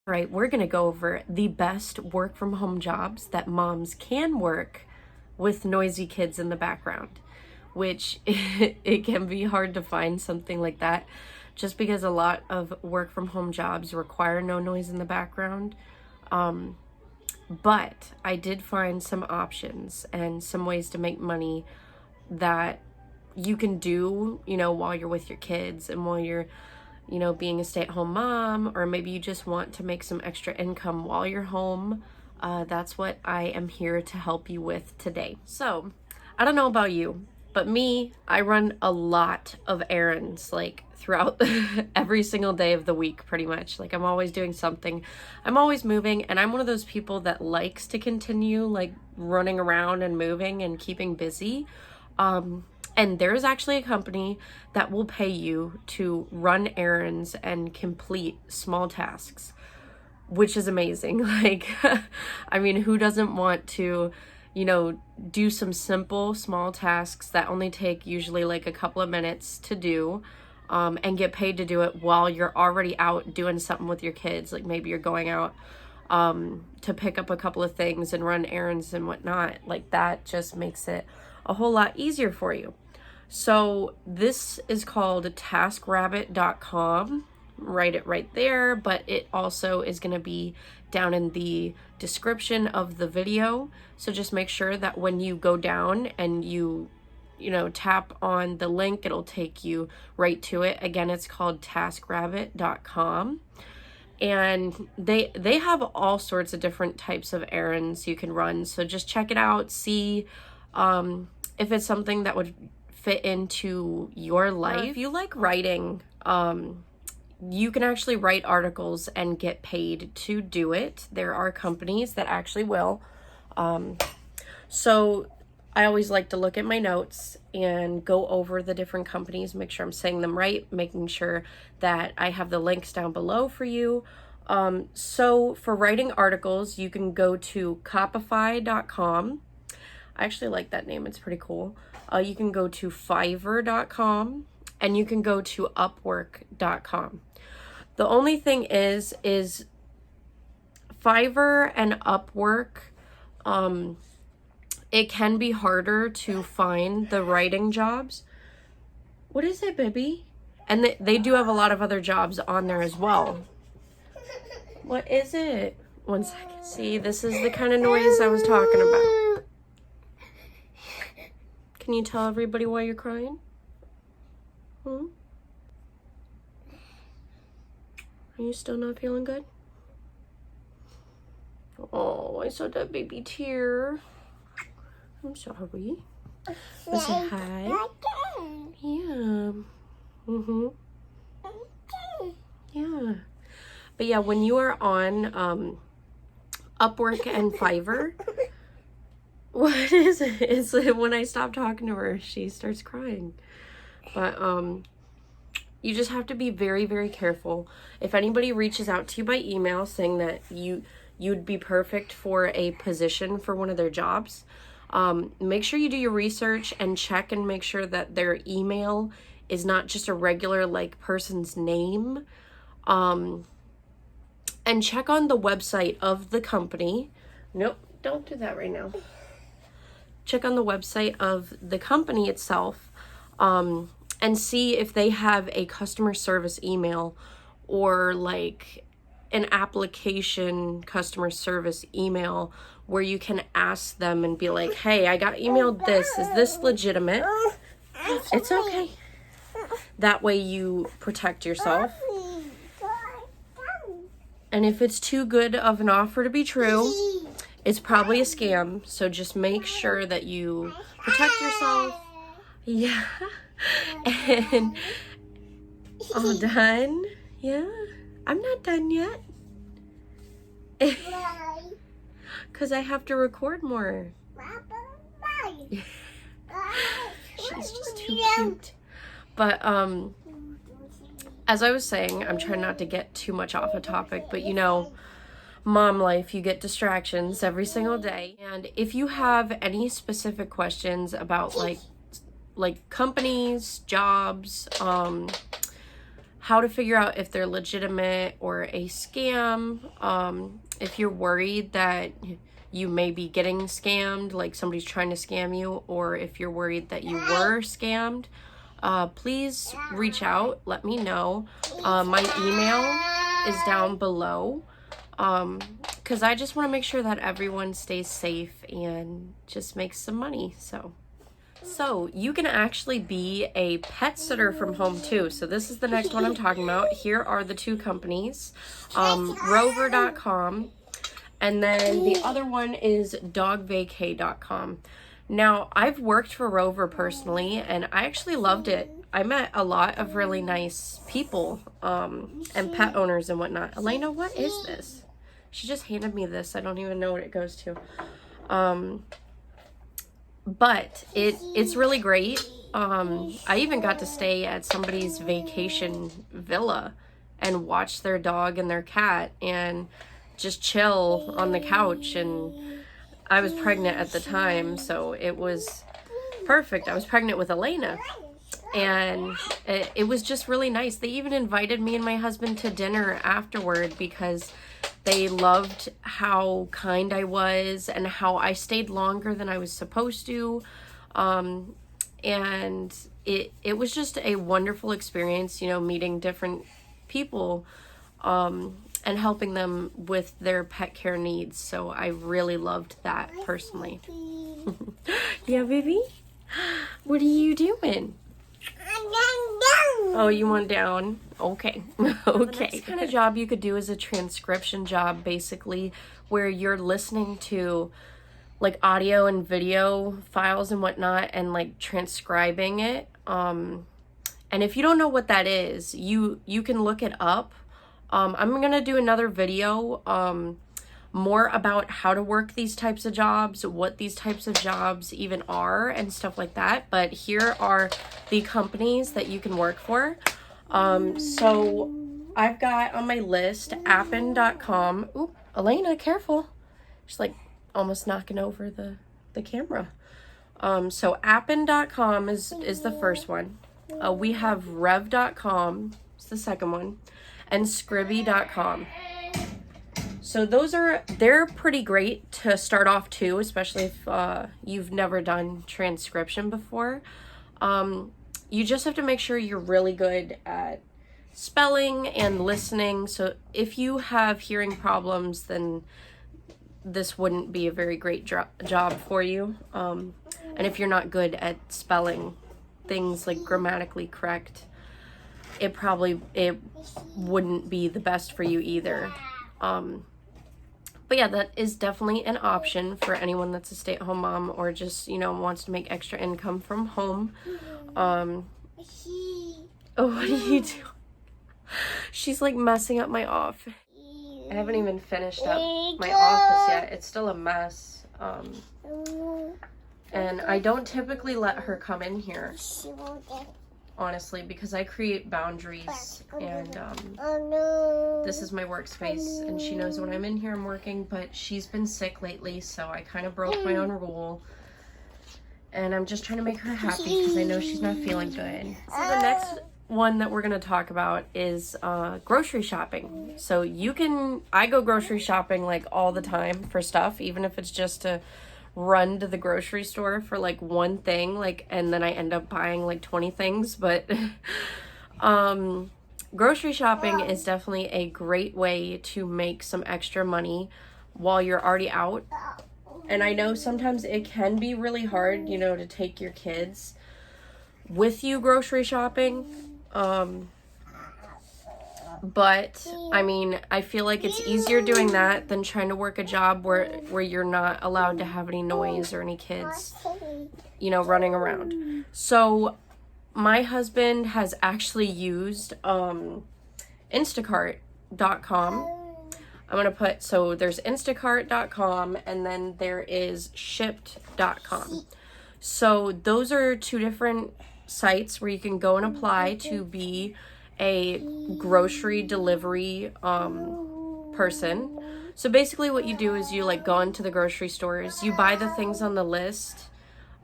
Right, we're going to go over the best work from home jobs that moms can work with noisy kids in the background, which it can be hard to find something like that just because a lot of work from home jobs require no noise in the background. But I did find some options and some ways to make money that you can do, while you're with your kids and while you're being a stay-at-home mom, or maybe you just want to make some extra income while you're home. That's what I am here to help you with today. So, I don't know about you, but me, I run a lot of errands, like throughout every single day of the week, pretty much. Like, I'm always doing something. I'm always moving, and I'm one of those people that likes to continue, like, running around and moving and keeping busy. And there's actually a company that will pay you to run errands and complete small tasks, which is amazing. Like, I mean, who doesn't want to, do some simple small tasks that only take usually like a couple of minutes to do, and get paid to do it while you're already out doing something with your kids. Like maybe you're going out to pick up a couple of things and run errands and whatnot. Like that just makes it a whole lot easier for you. So this is called taskrabbit.com. Write it right there, but it also is going to be down in the description of the video. So just make sure that when you go down and you tap on the link, it'll take you right to it. Again, it's called taskrabbit.com. And they have all sorts of different types of errands you can run. So just check it out, see if it's something that would fit into your life. If you like writing, you can actually write articles and get paid to do it. There are companies that actually will. So I always like to look at my notes and go over the different companies, make sure I'm saying them right, making sure that I have the links down below for you. So for writing articles, you can go to copify.com. I actually like that name. It's pretty cool. You can go to fiverr.com and you can go to upwork.com. The only thing is Fiverr and Upwork, it can be harder to find the writing jobs. What is it, baby? And they do have a lot of other jobs on there as well. What is it? One second. See, this is the kind of noise I was talking about. Can you tell everybody why you're crying? Are you still not feeling good? Oh, I saw that baby tear. I'm sorry. I said hi. Yeah. Yeah. But yeah, when you are on Upwork and Fiverr, what is it? It's when I stop talking to her, she starts crying. But you just have to be very, very careful. If anybody reaches out to you by email saying that you'd be perfect for a position for one of their jobs, make sure you do your research and check and make sure that their email is not just a regular like person's name. And check on the website of the company. Nope, don't do that right now. Check on the website of the company itself, and see if they have a customer service email or like an application customer service email where you can ask them and be like, hey, I got emailed this. Is this legitimate? It's okay. That way you protect yourself. And if it's too good of an offer to be true, it's probably a scam. So just make sure that you protect yourself. Yeah. And all done? Yeah. I'm not done yet. Because I have to record more. She's just too cute. But as I was saying, I'm trying not to get too much off a topic, but mom life, you get distractions every single day. And if you have any specific questions about like companies, jobs, how to figure out if they're legitimate or a scam. If you're worried that you may be getting scammed, like somebody's trying to scam you, or if you're worried that you were scammed, please reach out, let me know. My email is down below, because I just want to make sure that everyone stays safe and just makes some money. So you can actually be a pet sitter from home too. So this is the next one I'm talking about. Here are the two companies, rover.com, and then the other one is dogvacay.com. Now, I've worked for Rover personally, and I actually loved it. I met a lot of really nice people, and pet owners and whatnot. Elena, what is this? She just handed me this. I don't even know what it goes to. But it's really great. I even got to stay at somebody's vacation villa and watch their dog and their cat and just chill on the couch. And I was pregnant at the time, so it was perfect. I was pregnant with Elena, and it was just really nice. They even invited me and my husband to dinner afterward because they loved how kind I was and how I stayed longer than I was supposed to. And it was just a wonderful experience, you know, meeting different people, and helping them with their pet care needs. So I really loved that personally. Yeah, baby? What are you doing? Oh, you want down? Okay. Okay. The next kind of job you could do is a transcription job, basically, where you're listening to like audio and video files and whatnot and like transcribing it. And if you don't know what that is, you can look it up. I'm gonna do another video more about how to work these types of jobs, what these types of jobs even are, and stuff like that. But here are the companies that you can work for. So I've got on my list appin.com. Ooh, Elena, careful. She's like almost knocking over the camera. So appin.com is the first one. We have rev.com, it's the second one, and scribby.com. So they're pretty great to start off too, especially if you've never done transcription before. You just have to make sure you're really good at spelling and listening. So if you have hearing problems, then this wouldn't be a very great job for you. And if you're not good at spelling things like grammatically correct, it wouldn't be the best for you either. But yeah, that is definitely an option for anyone that's a stay-at-home mom or just, you know, wants to make extra income from home. Oh, what are you doing? She's like messing up my office. I haven't even finished up my office yet. It's still a mess. And I don't typically let her come in here, honestly, because I create boundaries, and this is my workspace, and she knows when I'm in here I'm working, but she's been sick lately, so I kind of broke my own rule, and I'm just trying to make her happy because I know she's not feeling good. So the next one that we're going to talk about is grocery shopping. So I go grocery shopping like all the time for stuff, even if it's just to run to the grocery store for like one thing, like, and then I end up buying like 20 things. But grocery shopping is definitely a great way to make some extra money while you're already out. And I know sometimes it can be really hard, you know, to take your kids with you grocery shopping. But I mean, I feel like it's easier doing that than trying to work a job where you're not allowed to have any noise or any kids, you know, running around. So my husband has actually used Instacart.com. I'm going to put, so there's Instacart.com and then there is Shipped.com. So those are two different sites where you can go and apply to be a grocery delivery person. So basically what you do is you like go into the grocery stores, you buy the things on the list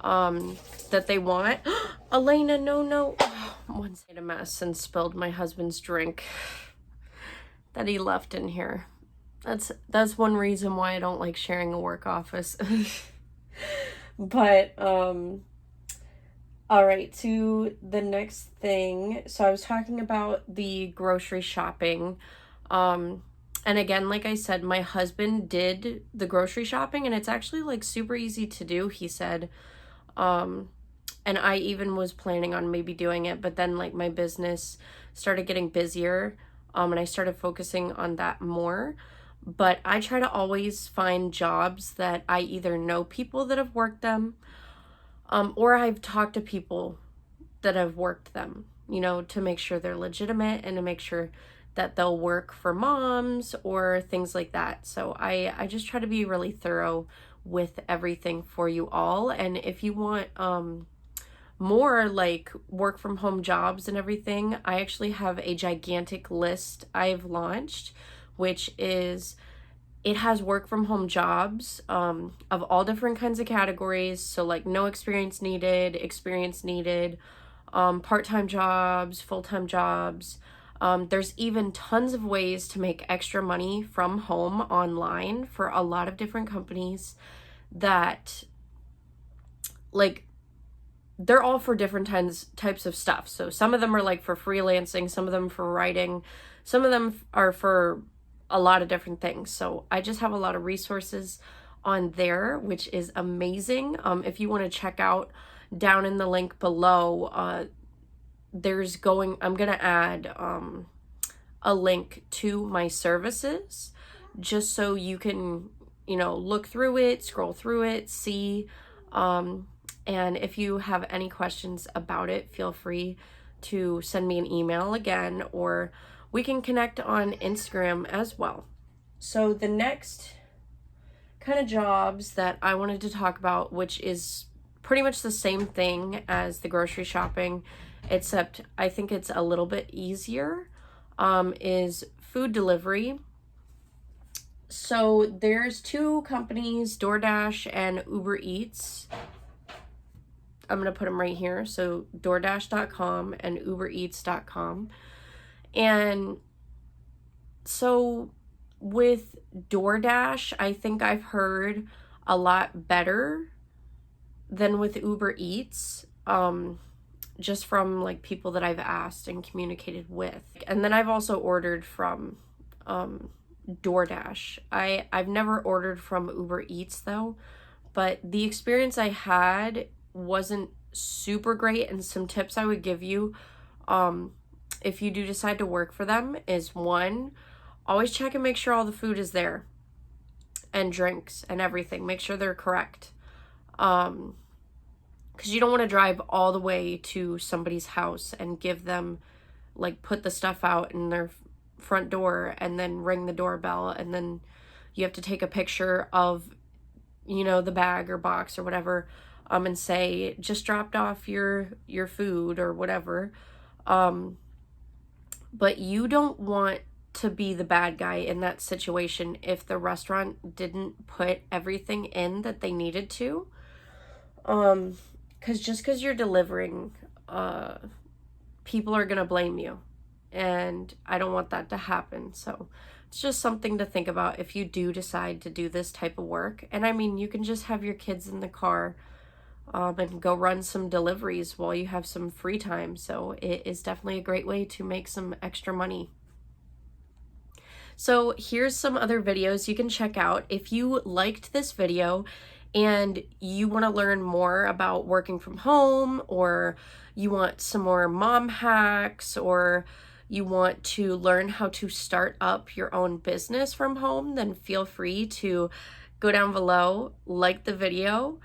that they want. Elena, no. Oh once I made a mess and spilled my husband's drink that he left in here. That's one reason why I don't like sharing a work office. But, all right, to the next thing. So I was talking about the grocery shopping. And again, like I said, my husband did the grocery shopping, and it's actually like super easy to do, he said. And I even was planning on maybe doing it, but then like my business started getting busier, and I started focusing on that more. But I try to always find jobs that I either know people that have worked them, or I've talked to people that have worked them, to make sure they're legitimate and to make sure that they'll work for moms or things like that. So I just try to be really thorough with everything for you all. And if you want more like work from home jobs and everything, I actually have a gigantic list I've launched, which is, it has work from home jobs of all different kinds of categories. So like no experience needed, experience needed, part-time jobs, full-time jobs. There's even tons of ways to make extra money from home online for a lot of different companies that, like, they're all for different types of stuff. So some of them are like for freelancing, some of them for writing, some of them are for a lot of different things. So I just have a lot of resources on there, which is amazing. If you want to check out, down in the link below, I'm gonna add a link to my services, just so you can, look through it, scroll through it, see. And if you have any questions about it, feel free to send me an email again, or we can connect on Instagram as well. So the next kind of jobs that I wanted to talk about, which is pretty much the same thing as the grocery shopping, except I think it's a little bit easier, is food delivery. So there's two companies, DoorDash and Uber Eats. I'm going to put them right here. So DoorDash.com and UberEats.com. And so with DoorDash, I think I've heard a lot better than with Uber Eats, just from like people that I've asked and communicated with. And then I've also ordered from DoorDash. I've never ordered from Uber Eats though, but the experience I had wasn't super great. And some tips I would give you, if you do decide to work for them, is one, always check and make sure all the food is there and drinks and everything. Make sure they're correct. Because you don't want to drive all the way to somebody's house and give them, like, put the stuff out in their front door and then ring the doorbell, and then you have to take a picture of, the bag or box or whatever, and say, just dropped off your food or whatever. But you don't want to be the bad guy in that situation if the restaurant didn't put everything in that they needed to. Because just because you're delivering, people are going to blame you. And I don't want that to happen. So it's just something to think about if you do decide to do this type of work. And I mean, you can just have your kids in the car and go run some deliveries while you have some free time. So it is definitely a great way to make some extra money. So here's some other videos you can check out. If you liked this video and you want to learn more about working from home, or you want some more mom hacks, or you want to learn how to start up your own business from home, then feel free to go down below, like the video,